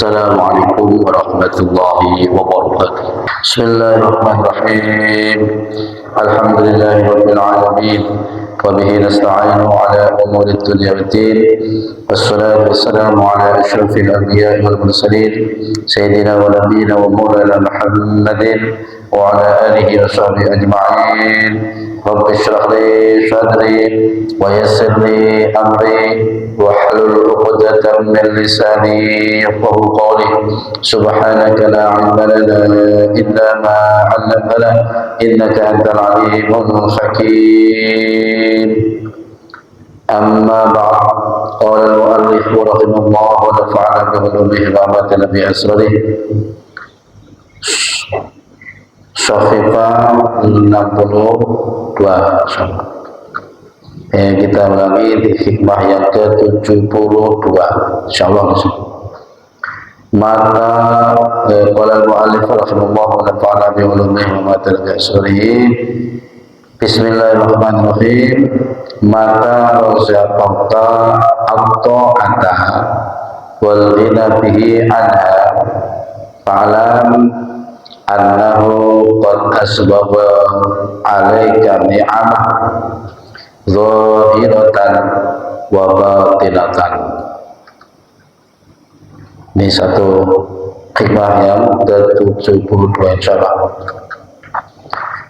السلام عليكم ورحمة الله وبركاته. بسم الله الرحمن الرحيم. الحمد لله رب العالمين، وبه نستعين على أمور الدنيا والدين، والصلاة والسلام على أشرف الأنبياء والمرسلين سيدنا ونبينا ومولانا محمد وعلى آله وصحبه أجمعين. رب اشرح لي صدري ويسر لي أمري واحلل عقدة من لساني يفقهوا قولي. سبحانك لا علم لنا إلا ما علمتنا إنك أنت العليم الحكيم. أما بعد، قال المؤلف رحمه الله ونفعنا بعلومه وأماتنا بأسراره. Sofifa 62. Kita ulangi di hikmah yang ke-72, insyaallah. Maka qala al-mu'allif rahimahullah wa nafa'ana bi ulumihi wa mata'ala bi asrihi. Bismillahirrahmanirrahim. Maka razaqta at-ta'ata wal ghina bihi anha fa'lam annahu qad asbaba 'alaika ni'amah zahiratan wa batinatan. Ini satu hikmah yang ke-72 insyaallah.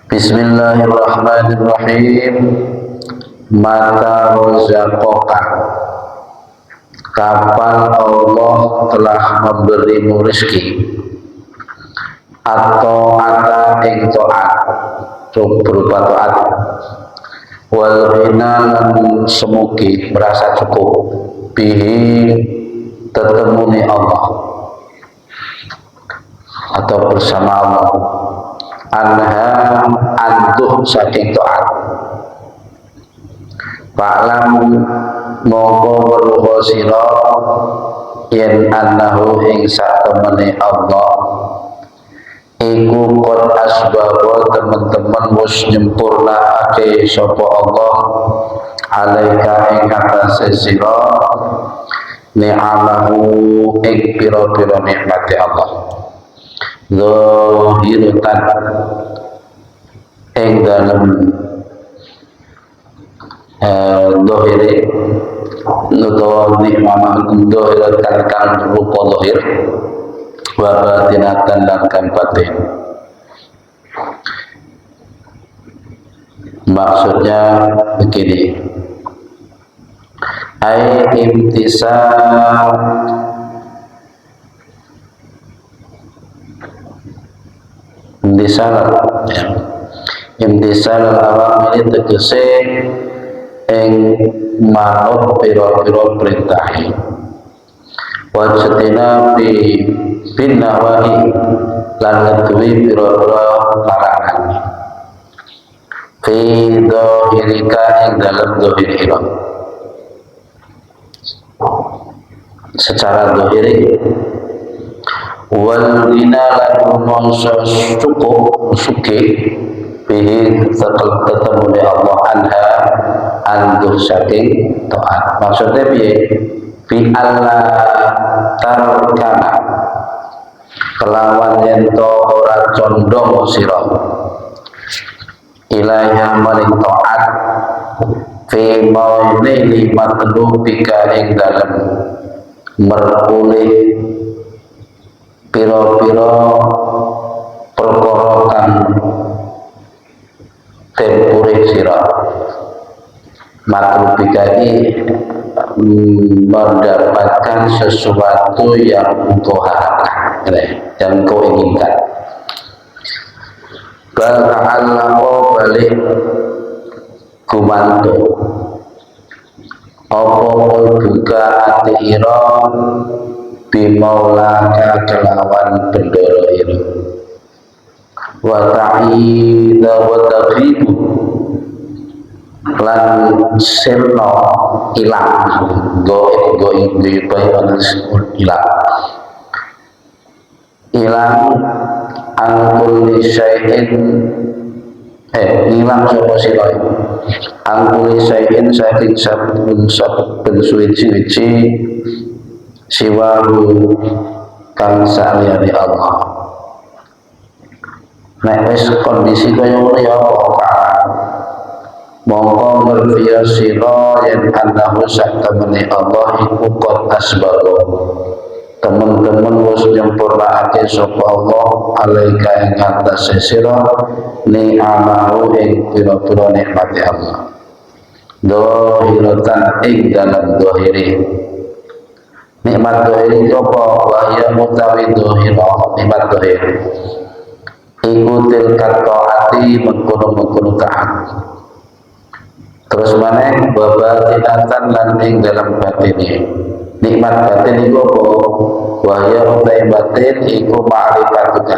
Bismillahirrahmanirrahim. Mata rozaqoka, kapan Allah telah memberimu rezeki, atau ada ing taat berupa taat, wal ghina lan semugi merasa cukup, bihi tetemuni Allah atau bersama Allah, anha antuh saking taat, fa'lam mongko weruh sira yen annahu ing satemene Allah iku qad asbaba teman-teman wis nyempurnakake sapa Allah alaika ing atase sira ni'amahu ing pira-pira nikmate Allah zahiratan ing dalem zahire nuto nikmah zahiratan kan rupa zahir wa batinatan dan kan batin. Maksudnya begini, ai imtisal imtisal awam ini tegese ing manut pira-pira perintah wajadina bin nawahi lan ngeduwi pira-pira larangan fi dhahirika ing dalam dhahirika secara dhahiri wal ghina lan mongso cukup sugih bihi ketemu Allah anha anduh saking taat. Maksudnya piye? Bi Allah tarkana kelawan yen to ora condong sira ilaiha maring taat fi maulili matlubika ing dalem merpulih pira-pira perkara kang tempure sira. Matlubika ini mendapatkan sesuatu yang engkau harapkan, yang engkau inginkan. Bal ta'allaqo balik gumanto apa buka ati ira bimaulaka kelawan bendoro ira wa ta'idha wa taghibu lan sirno ilang goib ilang angkul syai'in ilang sapa sira angkul syai'in saking saben suwi-suwi siwahu kang saliyane Allah. Nek wis kondisi kaya ngono ya apa mongko ngerti sira yen annahu satamani Allah iku qad asbago teman-teman wis nyempurnakake sapa Allah alaika ing atase sira ni amahu ing pira-pira nikmate Allah dohiratan ing dalam dohiri nikmat dohiri apa wahya mutawi dohira nikmat dohiri ikutil katoati mengkono-mengkono taat terus maneh babatinatan lan ing dalam batine nikmat batin iku apa wahya utai batin iku ma'rifatuka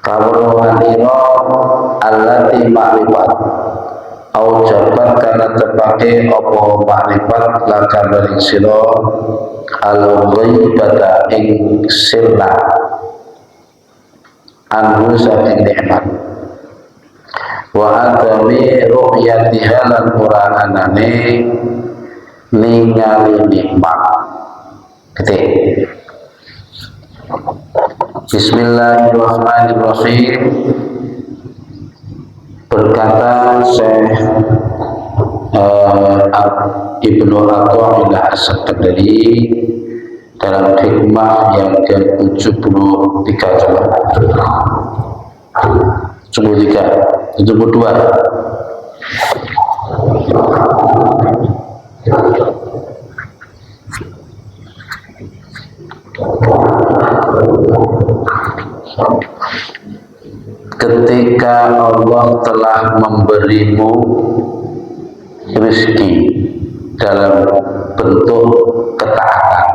kawruhanira allati ma'rifat au jabat kana tepake apa ma'rifat laka maring sira al-ghaibata ing sirna anhu saking nikmat wa adami ru'yatiha lan qur'anane ningali nikmat ketik Bismillahirrahmanirrahim berkata Syekh Ibnu Athaillah As-Sakandari dalam hikmah yang ke-73 72 ketika Allah telah memberimu rezeki dalam bentuk ketaatan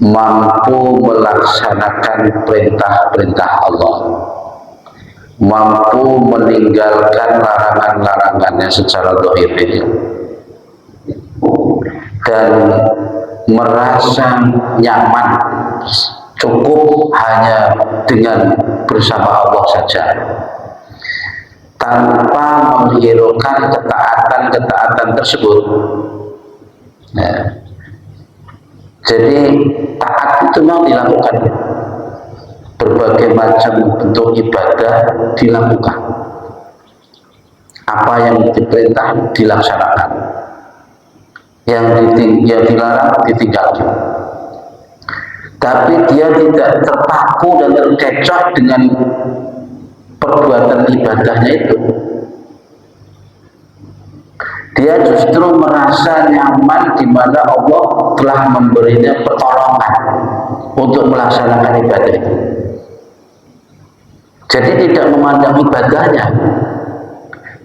mampu melaksanakan perintah-perintah Allah mampu meninggalkan larangan-larangannya secara zahir dan merasa nyaman cukup hanya dengan bersama Allah saja tanpa menghiraukan ketaatan tersebut. Nah, jadi taat itu memang dilakukan, berbagai macam bentuk ibadah dilakukan, apa yang diperintah dilaksanakan, yang dilarang ditinggalkan. Tapi dia tidak terpaku dan terkecoh dengan perbuatan ibadahnya itu. Dia justru merasa nyaman di mana Allah telah memberinya pertolongan untuk melaksanakan ibadah itu. Jadi tidak memandang ibadahnya,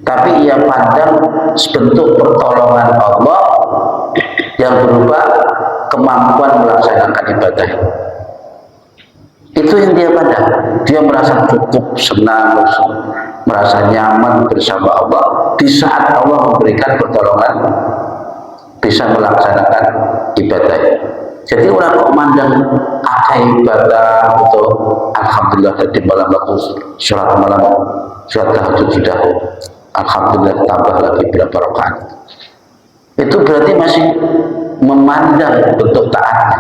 tapi ia pandang sebentuk pertolongan Allah yang berupa kemampuan melaksanakan ibadah. Itu yang dia pandang. Dia merasa cukup, senang, merasa nyaman bersama Allah di saat Allah memberikan pertolongan bisa melaksanakan ibadah. Jadi orang kok mandang ibadah untuk alhamdulillah tadi malam aku sholat malam, sholat tahajud sudah alhamdulillah tambah lagi berapa rakaat. Itu berarti masih memandang bentuk taat,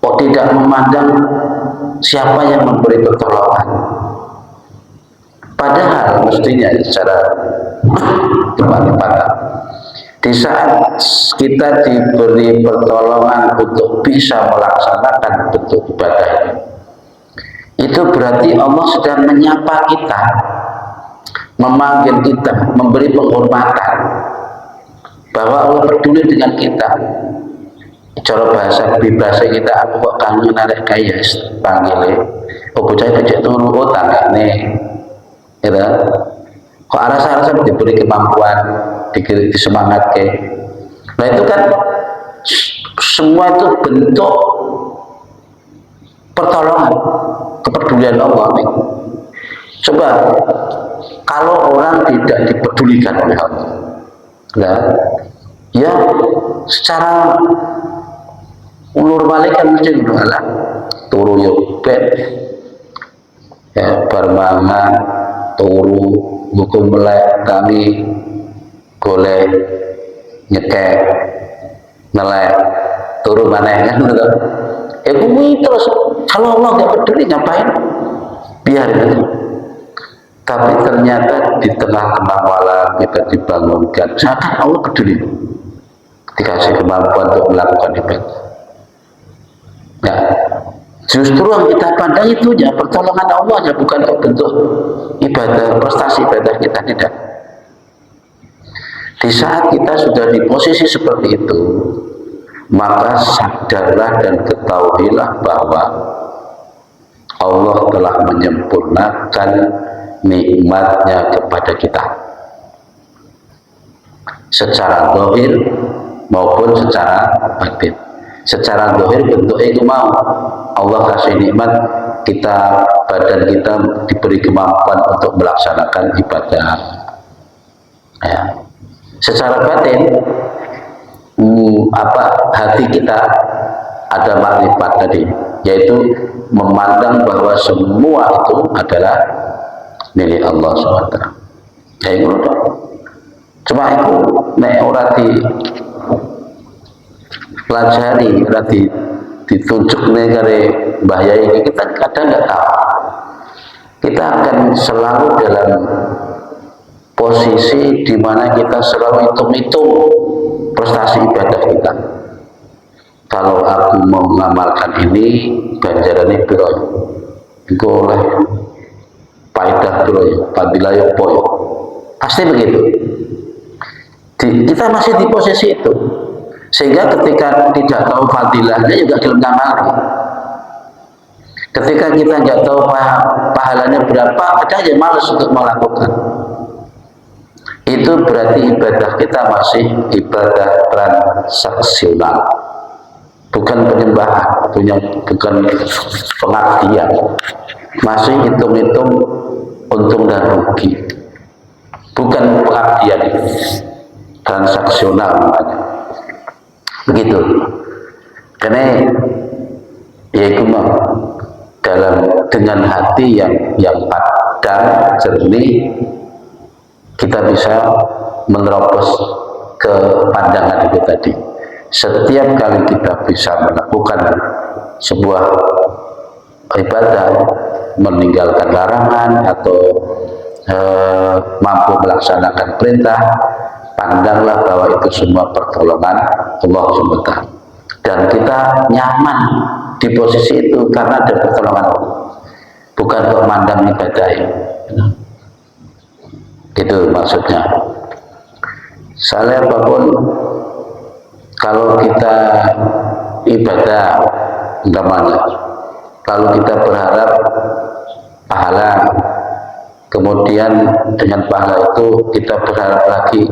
kok tidak memandang siapa yang memberi pertolongan. Padahal mestinya secara tepat di saat kita diberi pertolongan untuk bisa melaksanakan bentuk ibadah, itu berarti Allah sedang menyapa kita, memanggil kita, memberi penghormatan, bahwa Allah peduli dengan kita. Cara bahasa bebas kita, aku kok kangen narik kaya panggilnya oh bocah kecil turu oh tanggane gitu. Kok rasa-rasa diberi kemampuan, disemangatkan. Nah itu kan semua itu bentuk pertolongan, kepedulian Allah nih. Coba kalau orang tidak dipedulikan oleh Allah, nah, ya secara ulur balik kan mesti ngono turu yo bet ya barmangan turu hukum melek kami golek nyekek nelek turu maneh kan kuwi terus kalau Allah nggak peduli ngapain? Biar itu. Tapi ternyata di tengah-tengah malam kita dibangunkan, seakan Allah peduli, dikasih kemampuan untuk melakukan ibadah. Nah, justru yang kita pandang itu ya pertolongan Allah, ya bukan bentuk ibadah, prestasi ibadah kita, tidak. Di saat kita sudah di posisi seperti itu, maka sadarlah dan ketahuilah bahwa Allah telah menyempurnakan nikmatnya kepada kita secara zahir maupun secara batin. Secara zahir bentuknya itu mau Allah kasih nikmat, kita, badan kita diberi kemampuan untuk melaksanakan ibadah ya. Secara batin hati kita ada makrifat tadi, yaitu memandang bahwa semua itu adalah milik Allah SWT. Ya itu cuma itu nek ora di pelajari, ora ditunjuk negara bahaya ini, kita kadang nggak tahu. Kita akan selalu dalam posisi di mana kita selalu hitung-hitung prestasi ibadah kita. Kalau aku mau mengamalkan ini, ganjarannya piro, itu oleh faedah piro, fadilah yopo, pasti begitu. Kita masih di posisi itu, sehingga ketika tidak tahu fadilahnya juga belum ngamalkan. Ketika kita nggak tahu pahalanya berapa, kita aja malas untuk melakukan. Itu berarti ibadah kita masih ibadah transaksional, bukan penyembahan, bukan pengabdian, masih hitung-hitung untung dan rugi, bukan pengabdian, transaksional namanya. Begitu. Karena yaitu dengan hati yang padam, jernih, kita bisa menerobos ke pandangan itu tadi. Setiap kali kita bisa melakukan sebuah ibadah, meninggalkan larangan atau mampu melaksanakan perintah, pandanglah bahwa itu semua pertolongan Allah SWT. Dan kita nyaman di posisi itu karena ada pertolongan Allah, bukan memandang ibadah. Itu maksudnya. Soalnya apapun, kalau kita ibadah umpamanya, kalau kita berharap pahala, kemudian dengan pahala itu kita berharap lagi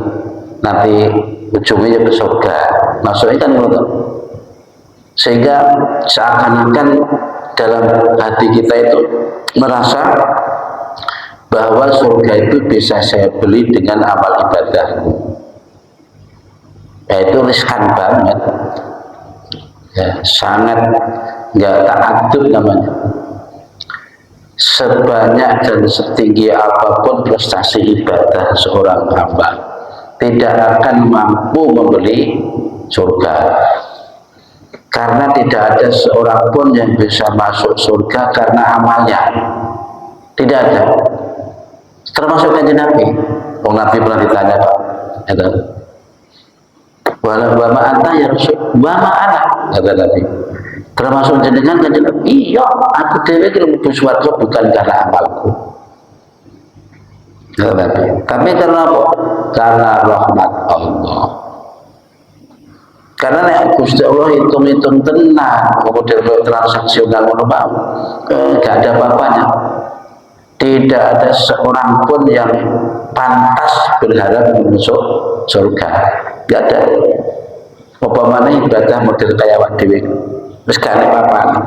nanti ujungnya ke surga, maksudnya kan begitu. Sehingga seakan-akan dalam hati kita itu merasa bahwa surga itu bisa saya beli dengan amal ibadahku. Ya, itu riskan banget ya, sangat nggak ta'addub namanya. Sebanyak dan setinggi apapun prestasi ibadah seorang hamba, tidak akan mampu membeli surga, karena tidak ada seorang pun yang bisa masuk surga karena amalnya. Tidak ada, termasuk kanjeng Nabi. Nabi pernah ditanya, wama anta ya Rasul, wama ana, kata Nabi, termasuk jenengan kanjeng Nabi? Iya, aku dewe ki mlebu swarga bukan karena amalku, kata Nabi, tapi karena apa? Karena rahmat Allah. Karena nek Gusti Allah hitung-hitung tenang, kemudian transaksional ngono, gak ada apa-apanya. Tidak ada seorang pun yang pantas berharap masuk surga. Tidak ada. Umpamanya ibadah model kayak awak dhewe, wis gak ada apa-apa.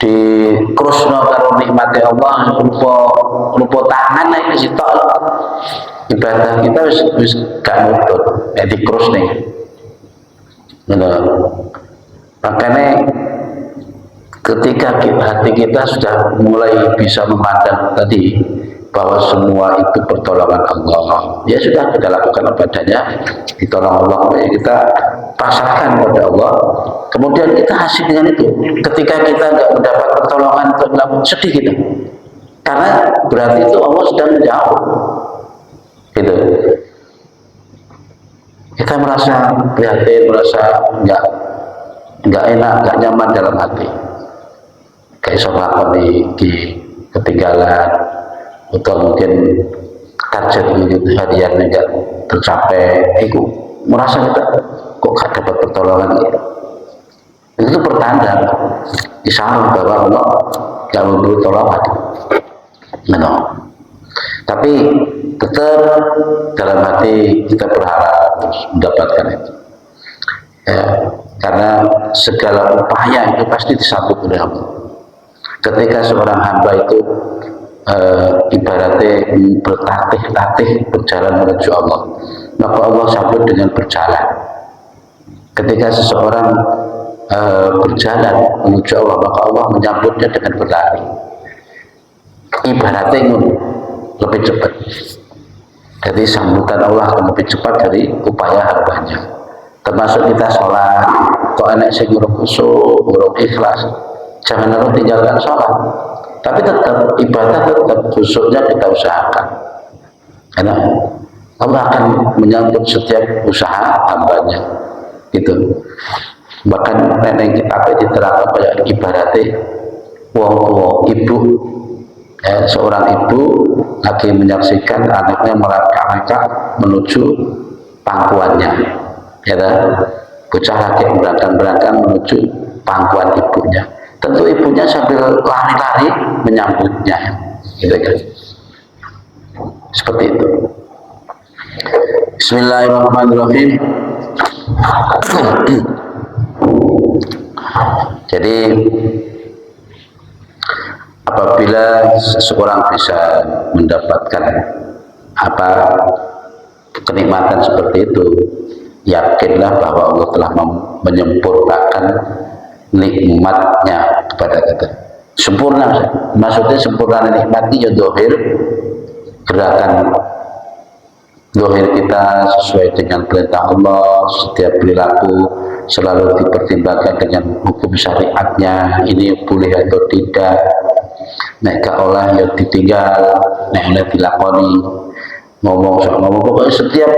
Di krusno karo nikmate Allah, rupa tangan nek wis tok. Ibadah kita wis gak nutut, nek di krus nih. Makanya ketika hati kita sudah mulai bisa memandang tadi bahwa semua itu pertolongan Allah. Ya sudah, kita lakukan apa adanya, ditolong Allah, ya kita pasrahkan kepada Allah. Kemudian kita asik dengan itu. Ketika kita nggak mendapat pertolongan, sedih kita, karena berarti itu Allah sedang menjauh. Gitu. Kita merasa prihatin, merasa nggak enak, nggak nyaman dalam hati. Kayak soal di ketinggalan, atau mungkin target harian nggak tercapai, itu merasa kita kok gak dapat pertolongan gitu. Itu pertanda isyarat bahwa Allah gak memberi pertolongan. No. Tapi tetap dalam hati kita berharap mendapatkan itu. Ya, karena segala upaya itu pasti disambut oleh Allah. Ketika seorang hamba itu ibaratnya bertatih-tatih berjalan menuju Allah, maka Allah sambut dengan berjalan. Ketika seseorang berjalan menuju Allah, maka Allah menyambutnya dengan berlari. Ibaratnya lebih cepat. Jadi sambutan Allah akan lebih cepat dari upaya hambanya. Termasuk kita sholat, kok enak sing urung khusyuk, urung ikhlas, jangan lalu tinggalkan sholat. Tapi tetap ibadah, tetap khusyuknya kita usahakan. Karena Allah akan menyambut setiap usaha hambanya. Gitu. Bahkan nenek kita diterangkan kayak ibaratnya wong tua, ibu, ya, seorang ibu lagi menyaksikan anaknya melangkah menuju pangkuannya, ya kan? Bocah lagi berangkat menuju pangkuan ibunya. Tentu ibunya sambil lari-lari menyambutnya, gitu kan? Seperti itu. Bismillahirrahmanirrahim. Jadi apabila seseorang bisa mendapatkan kenikmatan seperti itu, yakinlah bahwa Allah telah menyempurnakan nikmatnya kepada kita. Sempurna, maksudnya sempurna nikmatnya ya dohir, gerakan dohir kita sesuai dengan perintah Allah, setiap perilaku selalu dipertimbangkan dengan hukum syariatnya, ini boleh atau tidak, nek gak olah ya ditinggal, nek oleh dilakoni, ngomong pokoknya setiap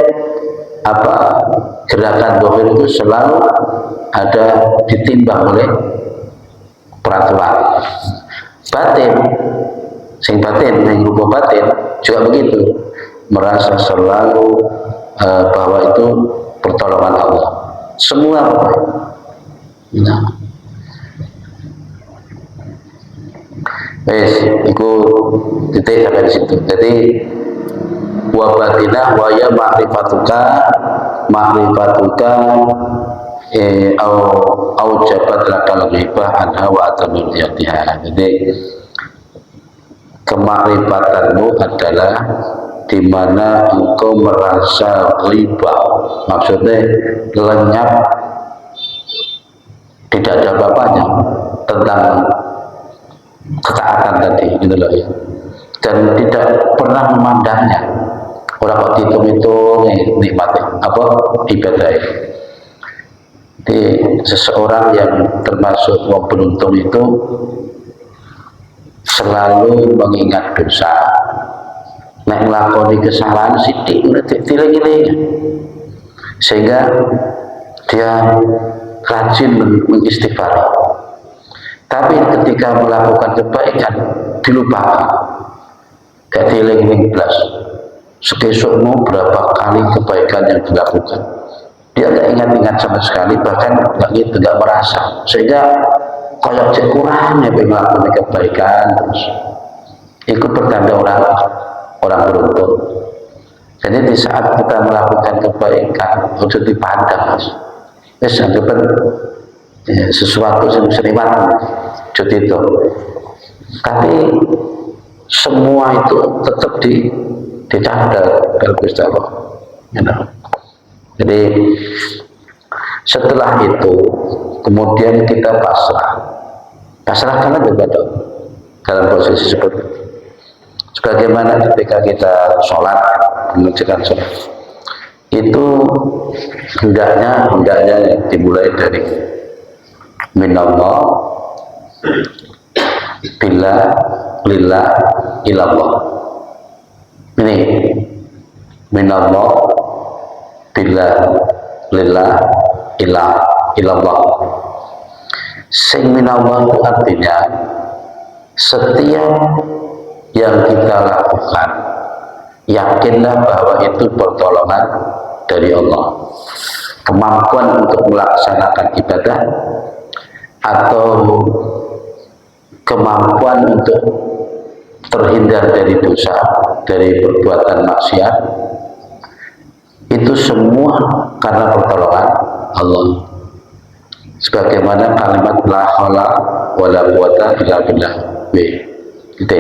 gerakan dohir itu selalu ada ditimbang oleh peraturan. Batin, sing rupa batin juga begitu, merasa selalu bahwa itu pertolongan Allah. Semua nah. Itu titik sampai di situ. Jadi wa batinah wa ya ma'rifatuka au jabat lakal ghibah anha wa atamil yatiha. Jadi kemakrifatanmu adalah di mana engkau merasa ghibah, maksudnya lenyap, tidak ada apa-apanya tentang ketaatan tadi, gitu loh ya. Dan tidak pernah memandangnya. Orang kok dihitung-hitung nikmatnya ibadah. Jadi seseorang yang termasuk wong beruntung itu selalu mengingat dosa. Nek nglakoni kesalahan sithik dileng-eling, sehingga dia rajin mengistighfar. Tapi ketika melakukan kebaikan dilupakan, gak dileng-eling belas. Sebesokmu berapa kali kebaikan yang dilakukan, dia gak ingat-ingat sama sekali, bahkan gak merasa, sehingga kayak cek kurangnya melakukan kebaikan terus. Itu pertanda orang beruntung. Jadi di saat kita melakukan kebaikan harus dipandang, mas. Anggapan sesuatu yang seniman, jadi itu. Tapi semua itu tetap dicatat dalam Gusti Allah. Jadi setelah itu kemudian kita pasrahkan aja kepada dalam posisi seperti itu. Sebagaimana ketika kita sholat, mengerjakan sholat, itu hendaknya dimulai dari minallah, billah, lillah, ilallah. Ini minallah, billah, lillah, ilallah. Sing minallah itu artinya setiap yang kita lakukan, yakinlah bahwa itu pertolongan dari Allah. Kemampuan untuk melaksanakan ibadah atau kemampuan untuk terhindar dari dosa, dari perbuatan maksiat, itu semua karena pertolongan Allah. Sebagaimana kalimat la haula wala quwata illa billah. Gitu.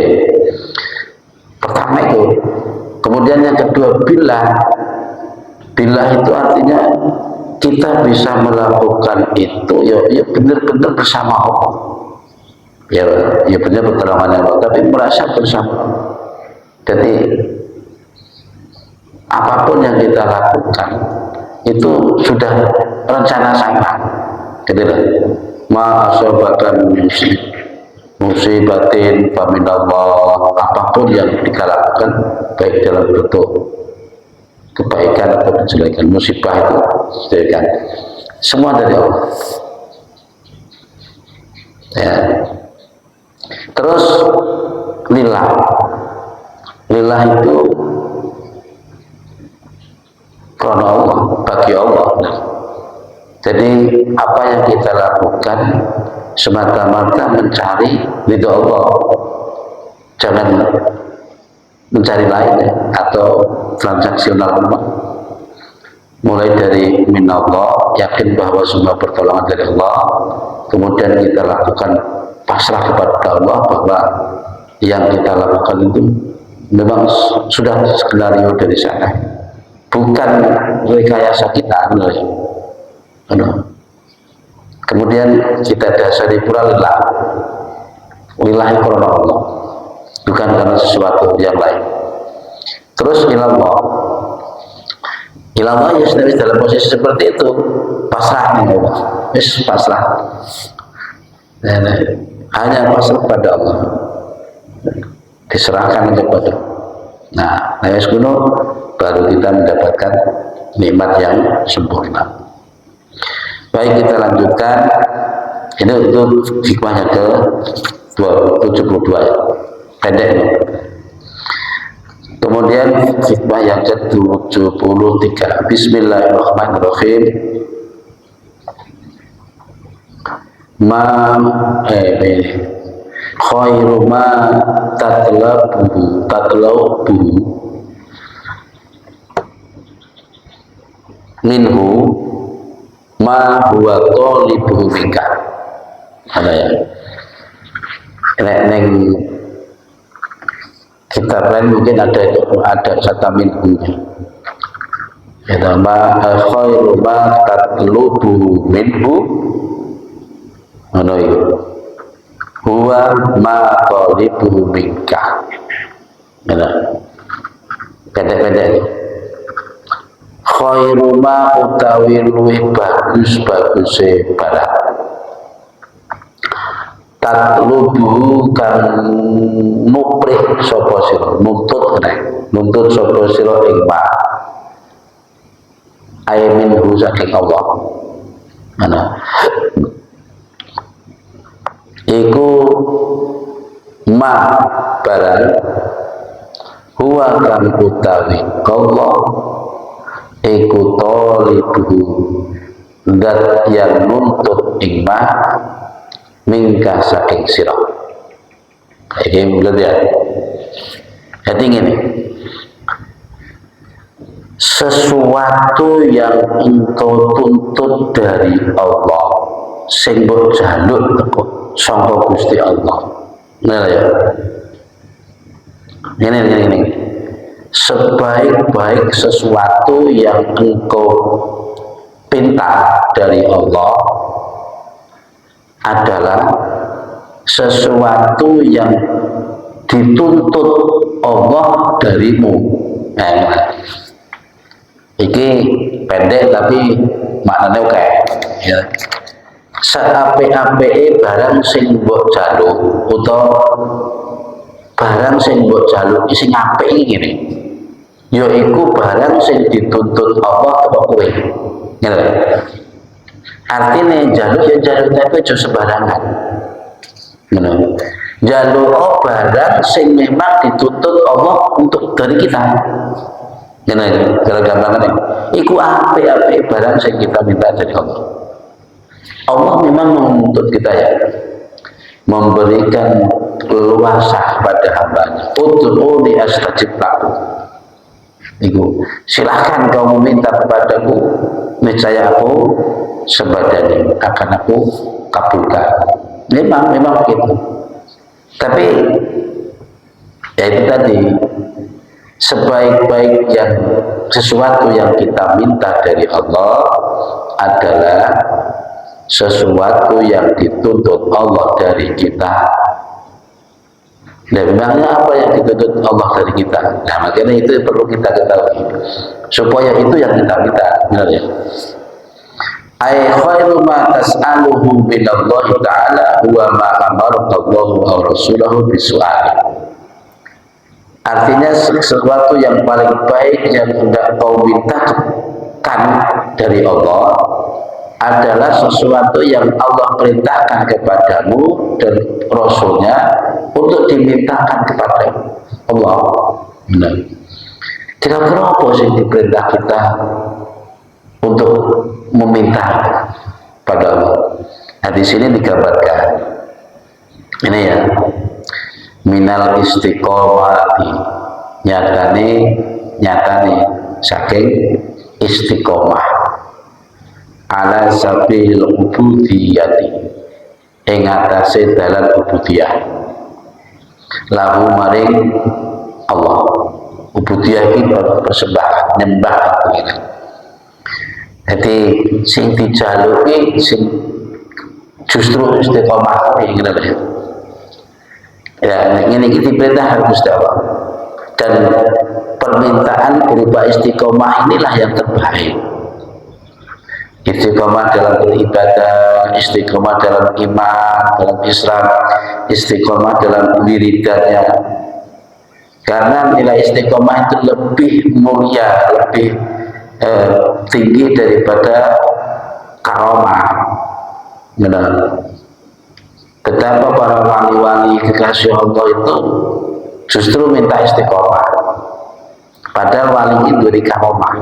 Pertama itu. Kemudian yang kedua, billah. Billah itu artinya kita bisa melakukan itu ya benar-benar bersama Allah. Ya benar pertolongan Allah, tapi merasa bersama. Jadi apapun yang kita lakukan itu sudah rencana sama. Gitu lah. Ma asobakan musibatin faminallah, apapun yang kita lakukan baik dalam bentuk kebaikan atau kejelekan, musibah itu kejelekan, semua dari Allah. Ya. Terus lillah itu karena Allah, bagi Allah. Jadi apa yang kita lakukan semata-mata mencari ridho Allah, jangan mencari lain atau transaksional. Mulai dari minallah, yakin bahwa semua pertolongan dari Allah, kemudian kita lakukan pasrah kepada Allah bahwa yang kita lakukan itu memang sudah skenario dari sana, bukan rekayasa kita. Kemudian kita dasari pula lillah karena Allah, bukan karena sesuatu yang lain. Terus ilallah ya sudah dalam posisi seperti itu, pasrah nih Allah, pasrah, hanya pasrah pada Allah, diserahkan kepada. Nah, baru kita mendapatkan nikmat yang sempurna. Baik, kita lanjutkan. Ini untuk hikmahnya ke 72 ya, pendek ini. Kemudian hikmah yang ke-73. Bismillahirrahmanirrahim. Khairu ma tatlabuhu minhu ma huwa talibuhu minka. Ada ya, neng kitab lain mungkin ada kata minhu ya, ma khairu ma tatlubuhu minhu huwa ma talibuhu minka. Pendek-pendek. Khairu ma utawi luwih bagus-baguse barang tatlubu kang nuprih sapa sira, nuntut sapa sira ing ma ayaminhu saking Allah. Iku ma barang huwa kang utawi Allah iku talibuhu dat yang nuntut ingma mingka saking sirah. Ini belum ya. Jadi ini sesuatu yang engkau tuntut dari Allah, sing mbok jaluk teko sangka Gusti Allah. Nah ya. Ini. Sebaik-baik sesuatu yang engkau pinta dari Allah adalah sesuatu yang dituntut Allah darimu. Nah, iki pendek tapi maknanya oke. Ya. Saape-apeke barang sing mbok jaluk utawa barang sing mbok jaluk sing apik iki ngene. Yaiku barang sing dituntut Allah karo kowe. Ngene. Artine jaluk ya jaluk tapi aja sembarangan. Ngono. Jaluk barang sing memang dituntut Allah untuk dari kita. Ngene, kalau gampangane. Iku apik-apik barang sing kita minta dari Allah. Allah memang menuntut kita ya, memberikan leluasa pada hambanya. Ud'uuni astajib lakum. Iku, silahkan kau meminta kepadaku, niscaya aku sebadane akan aku kabulkan. Memang begitu. Tapi ya itu tadi, sebaik-baik yang sesuatu yang kita minta dari Allah adalah sesuatu yang dituntut Allah dari kita. Dan memangnya apa yang dituntut Allah dari kita? Nah, makanya itu perlu kita ketahui supaya itu yang kita minta, benar ya? Ay khairu ma tas'aluhu minallahi ta'ala huwa ma amarallahu wa rasuluhu bisu'ali. Artinya sesuatu yang paling baik yang hendak kau mintakan dari Allah adalah sesuatu yang Allah perintahkan kepadamu dan Rasulnya untuk dimintakan kepada Allah. Benar. Kira-kira apa sih diperintah kita untuk meminta pada Allah? Nah, di sini digambarkan ini ya, minal istiqomati, nyatane saking istiqomah ala sabil ubudiyati ing atase dalan ubudiyah lahu maring Allah. Ubudiyah iki persembahan nyembah pengiran. Jadi sing dijaluki sing justru istiqomah iki ngene lho. Ya, ini kita perintah harus dakwah dan permintaan berupa istiqomah inilah yang terbaik. Istiqomah dalam beribadah, istiqomah dalam iman, dalam Islam, istiqomah dalam wiridannya. Karena nilai istiqomah itu lebih mulia, lebih tinggi daripada karomah. Benar. Betapa para wali-wali kekasih Allah itu justru minta istiqomah, padahal wali itu dari karomah.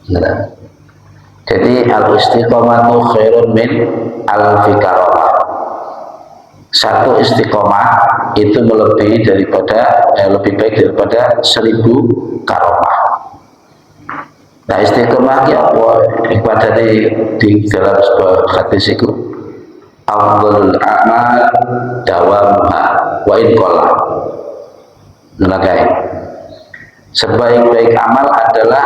Benar. Jadi al-istiqomatu khairun min al-fikaromah. Satu istiqomah itu melebihi daripada lebih baik daripada 1000 karomah. Nah, istiqomah ya apa? Ibadah di dalam sebuah hadis itu afdhalul a'mal dawamuha wa in qalla. Sebaik-baik amal adalah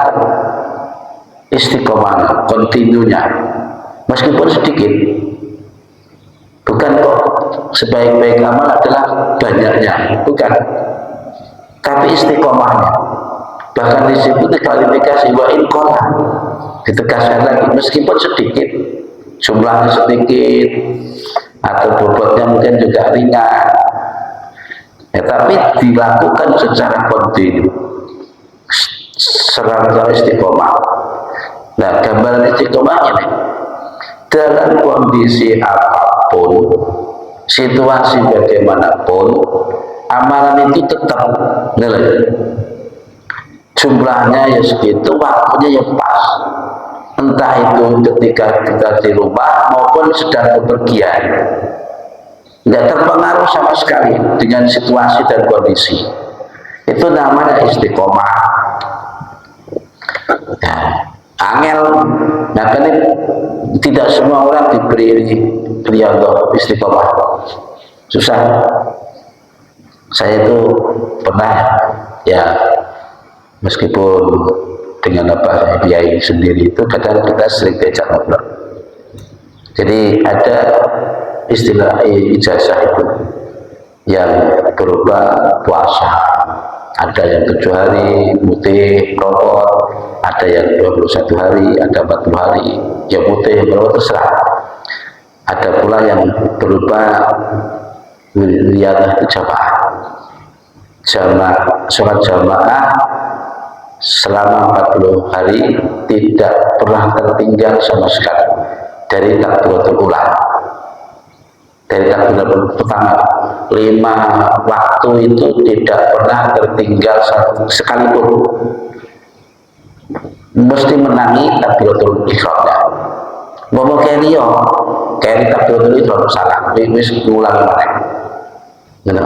istiqomah, kontinunya, meskipun sedikit. Bukan kok sebaik-baik amal adalah banyaknya, bukan, tapi istiqomahnya. Bahkan di situ dikualifikasi wa in qalla, ditegaskan lagi, meskipun sedikit, jumlahnya sedikit atau bobotnya mungkin juga ringan, ya, tapi dilakukan secara kontinu, secara istiqomah. Nah, gambaran istiqomahnya nih, dalam kondisi apapun, situasi bagaimanapun, amalan itu tetap nilai. Jumlahnya ya segitu, waktunya ya pas. Entah itu ketika kita di rumah maupun sedang bepergian, nggak terpengaruh sama sekali dengan situasi dan kondisi. Itu namanya istiqomah. Nah, angel, nah kan tidak semua orang diberi Allah istiqomah, susah. Saya itu pernah ya, meskipun dengan apa biaya sendiri itu kadang kita sering diajak ngobrol. Jadi ada istilah ijazah itu, yang berupa puasa. Ada yang 7 hari putih propot, ada yang 21 hari, ada 40 hari yang putih propot, terserah. Ada pula yang berupa riyadah jamaah, sholat jamaah selama 40 hari tidak pernah tertinggal sama sekali dari takbiratul ula. Dari takbiratul pertama 5 waktu itu tidak pernah tertinggal sekalipun, mesti menangi takbiratul ihramnya. Ngomong kayak takbiratul ihram salah, wis ngulang mana.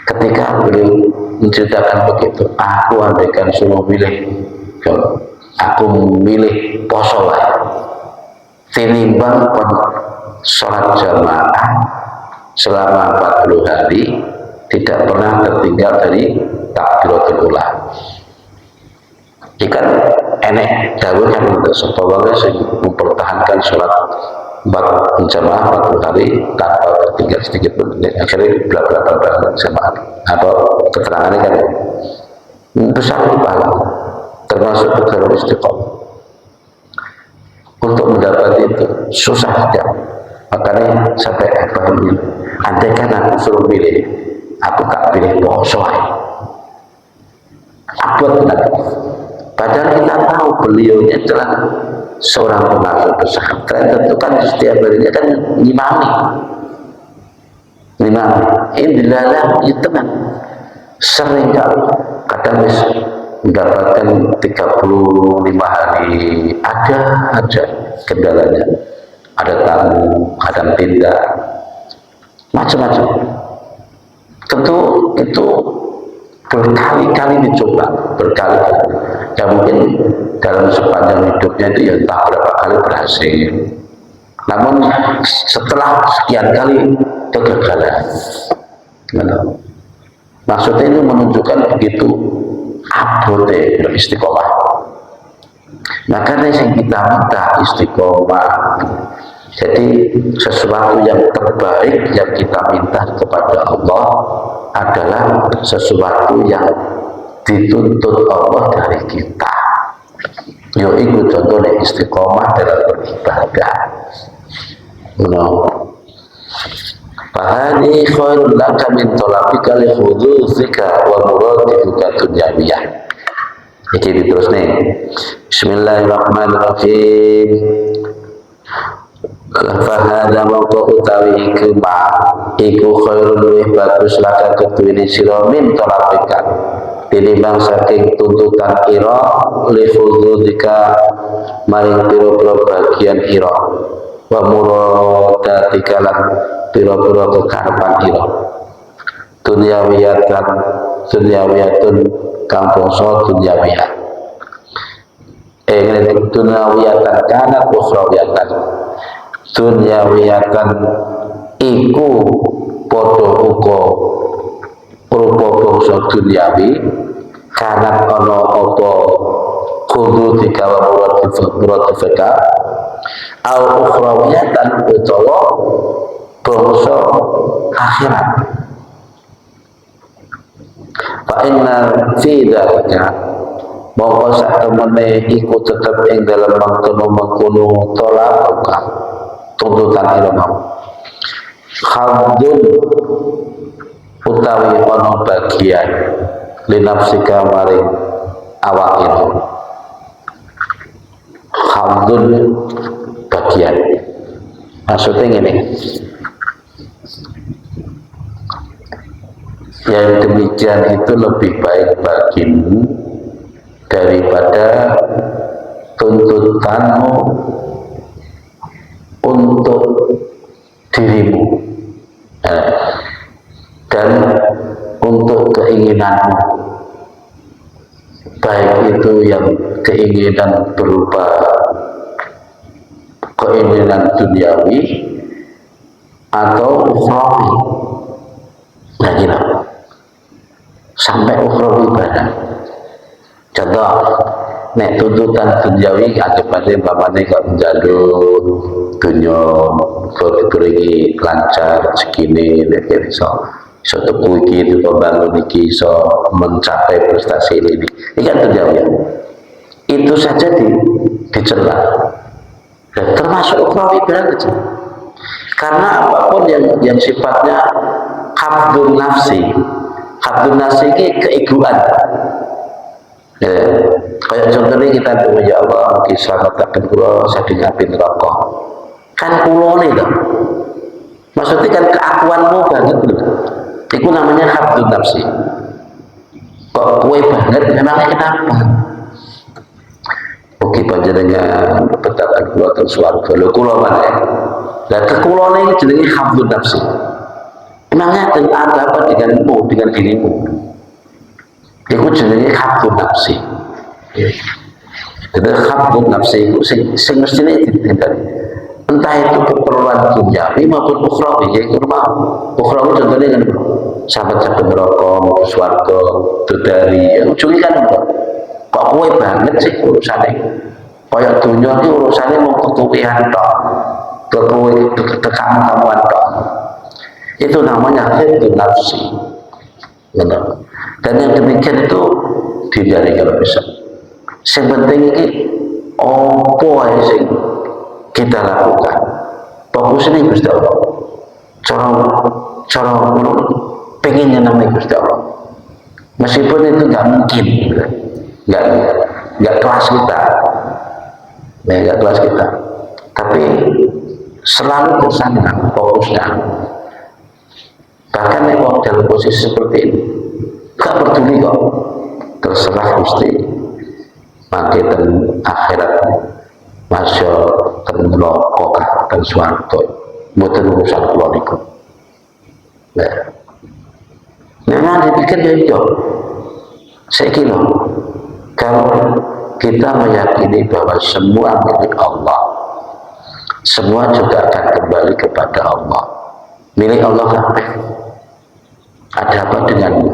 Ketika beliau menceritakan begitu, aku andaikan suruh milih, aku memilih poso lah tinimbang sholat jamaah selama 40 hari tidak pernah tertinggal dari takbiratul ula. Ikan enek dawuh yang sebabnya mempertahankan sholat jamaah 40 hari tanpa tertinggal sedikit pun. Akhirnya bla jamaah apa keterangannya kan besar pahala, termasuk perkara istiqomah. Untuk mendapat itu susah tidak, makanya sampai paham ini. Andai kan aku suruh pilih, aku tak pilih poso. Abot nanti. Padahal kita tahu beliaunya adalah seorang pengasuh pesantren, tentu kan setiap harinya kan ngimami. Ini dilalah itu teman. Sering kali kadang mendapatkan 35 hari, ada aja kendalanya, ada tamu, ada tindak, macam-macam. Tentu itu berkali-kali dicoba, berkali-kali. Ya mungkin dalam sepanjang hidupnya itu ya entah berapa kali berhasil. Namun setelah sekian kali kegagalan, maksudnya itu menunjukkan begitu abote beristiqomah. Makanya yang kita minta istiqomah. Jadi sesuatu yang terbaik yang kita minta kepada Allah adalah sesuatu yang dituntut Allah dari kita. Yaitu contohnya istiqomah dalam beribadah. Fahani khairun laka min talabika li huduzika wa muradifika dunyawiyah. Iki diterus nih. Bismillahirrahmanirrahim. Fahada mongko utawi iku khairun luwih bagus laka ketuwini sira min talabika tinimbang saking tuntutan ira li huduzika maring pira-pira bagian ira wa muradatika lan pira-pira kekarepan ira dunyawiyatun kang bangsa dunyawiyah dunyawiyatan kanat ukhrawiyatan dunyawiyatan iku padha uga rupa bangsa dunyawi kanat ana apa kudu dikawa muradifika au ukhrawiyatan utawa bangsa akhirat. Fa inna fi dzalika mongko sak temene iku tetep ing dalam mangkono tolak tuntutan ilmu khadun utawi ana bagian linafsika maring awak itu khadun bagian maksudnya ini yang demikian itu lebih baik bagimu daripada tuntutanmu untuk dirimu dan untuk keinginanmu, baik itu yang keinginan berupa keinginan duniawi atau ukhrawi. Nah gila, sampai ukhrawi banyak. Contoh, nek tuntutan duniawi akibatnya bapaknya gak menjalur dunia kau diberi lancar segini lagi so tuku iki bangun iki so mencapai prestasi ini kan terjauh ya. Itu saja dicela. Termasuk ukhrawi berarti. Karena apapun yang sifatnya habdun nafsi ini keegoan. Ya, kayak contohnya kita doa ya Allah selamatkan kula saking api neraka. Kan kula nih loh. Maksudnya kan keakuanmu banget loh. Itu namanya habdun nafsi. Kok kue banget memangnya kenapa? Oke panjenengan betapkan kula teng swarga. Lho kula mana? Lah kekulone iki jenenge habdun nafsi. Emangnya ada apa denganmu, dengan dirimu? Itu jenenge habdun nafsi. Jadi habdun nafsi itu sing mestine ditindakkan. Entah itu keperluan duniawi maupun ukhrawi, yaitu ukhrawi contohnya kan sahabat-sahabat neraka mau ke swarga dari ujungnya kan kok kowe banget sih urusannya kayak dunia ini urusannya mau ketukian tok kamu tok itu namanya habdun nafsi. Dan yang demikian itu dihindari kalau bisa. Yang penting ini apa yang kita lakukan fokus ini Gusti Allah cara pengennya namanya Gusti Allah meskipun itu nggak mungkin nggak kelas kita nggak kelas kita tapi selalu bersama fokusnya bahkan kalau dalam posisi seperti ini nggak peduli kok terserah Gusti mati dan akhirat masya dan neraka dan swarga mboten urusan kula niku. Nah, memang dipikir ya itu. Saiki lho, kalau kita meyakini bahwa semua milik Allah, semua juga akan kembali kepada Allah. Milik Allah kabeh. Ada apa denganmu?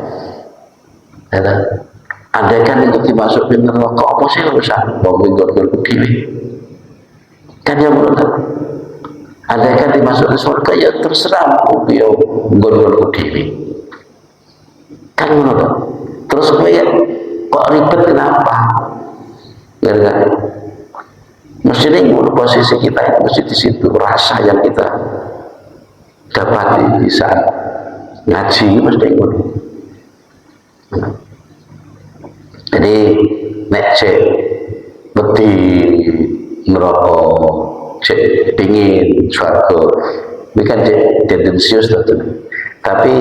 Andaikan itu dimasukin neraka, apa sih urusan? Wong nggon-nggon dhewe. Kan yang menurut andaikan dimasukin surga ya terserah yo nggon-nggon dhewe. Kan menurut. Terus kok ribet kenapa? Gara-gara mesti posisi kita itu mesti di situ rasa yang kita dapat di saat ngaji mesti ngono. Jadi nek cek beti neraka cek pingin swarga ini kan tendensius tapi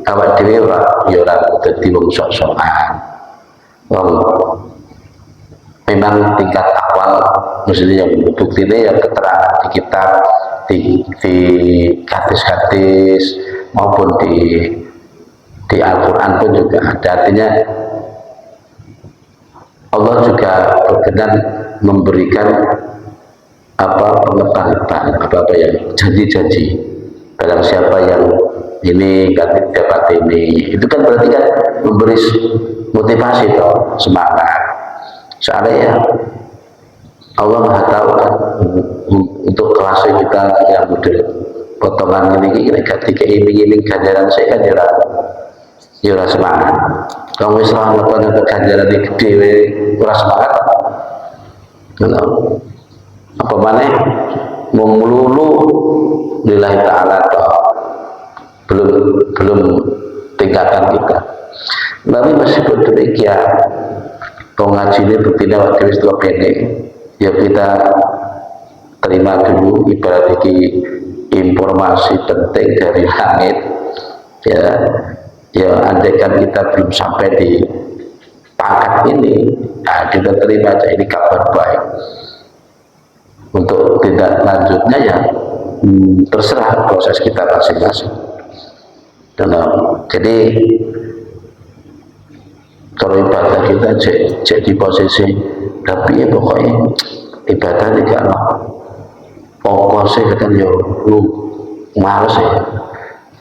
awak dhewe ora dadi wong sok-sokan. Memang tingkat awal maksudnya yang buktinya yang keterangan di kitab di hadis-hadis maupun di Al-Quran pun juga ada. Artinya Allah juga berkenan memberikan pengetahuan apa yang janji-janji barang siapa yang ini dapat ini itu kan berarti kan memberi motivasi toh semangat. Soalnya ya Allah Maha tahu kan untuk kelas kita yang model potongan ini ketika iming-iming ganjaran saya kan jurah semangat. Kalau misalnya melakukan ganjaran di gede kurang semangat apa mana memululu lillahi ta'ala belum tingkatan kita. Tapi meskipun demikian pengaji ini berbeda waktu itu pendek ya kita terima dulu ibarat ini informasi penting dari langit ya andaikan kita belum sampai di pangkat ini nah kita terima aja ini kabar baik. Untuk tindak lanjutnya ya terserah proses kita masing-masing. Jadi kalau ibadah kita cek di posisi tapi ya pokoknya ibadah tidak lah pokoknya kan ya lu males ya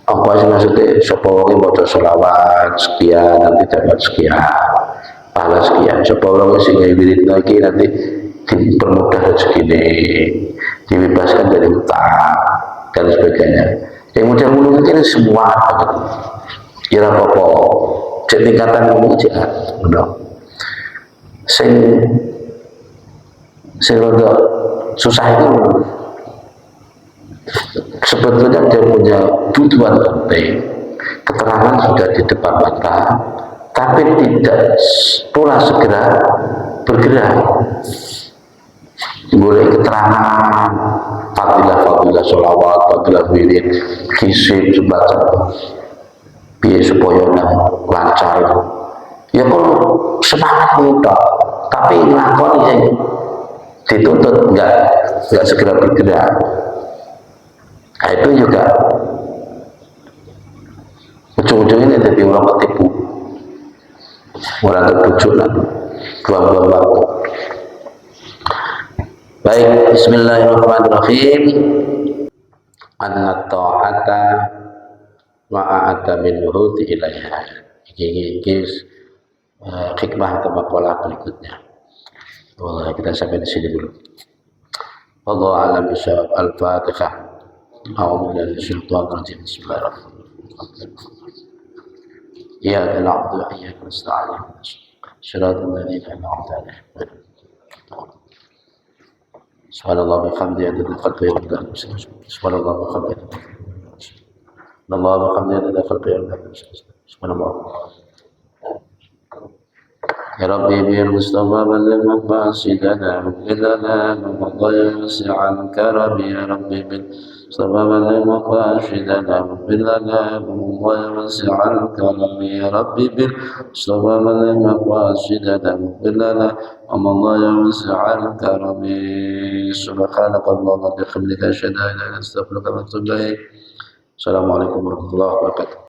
apa sih maksudnya sepuluh baca sholawat sekian nanti dapat sekian pahala sekian sepuluh sehingga wirid lagi nanti dipermudah rezeki ini dibebaskan dari utang dan sebagainya. Yang model mulung ini semua kira apa cek tingkatan mulung aja udah sing rada susah itu sebetulnya dia punya tujuan penting, keterangan sudah di depan mata, tapi tidak pula segera bergerak. Boleh keterangan fadilah sholawat, fadilah wirid, kisih semacam biar supaya lancar. Ya kalau semangat muda, tapi ngelakoni yang dituntut nggak segera bergerak. Nah, itu juga ujung-ujungnya jadi orang ketipu, orang terbujuk lah, buang-buang waktu. Baik, bismillahirrahmanirrahim. Anna ta'ata wa'ata min nuhuti ilaiha. Ini hikmah atau makalah berikutnya. Wallah, kita sampai di sini dulu. Wallahu a'lam bishawab. Al-Fatihah. A'udzu billahi minasyaitonir rajim. Bismillahirrahmanirrahim. Ya na'budu wa iyyaka nasta'in. Shiratal ladzina an'amta 'alaihim. Subhanallah bihamdihi adada khalqihi wa adada nafsihi. Subhanallah bihamdihi adada khalqihi wa adada nafsihi. Subhanallah. Ya Rabbi bil Mustafa balligh maqasidana bilana wa wasi'al karami ya Rabbi bil Mustafa balligh maqasidana bilana wa wasi'al karami ya Rabbi bil Mustafa balligh maqasidana bilana wa wasi'al karami subhanaka Allahumma wa bihamdika asyhadu an la ilaha illa anta astaghfiruka wa atubu ilaik. Assalamualaikum warahmatullahi wabarakatuh.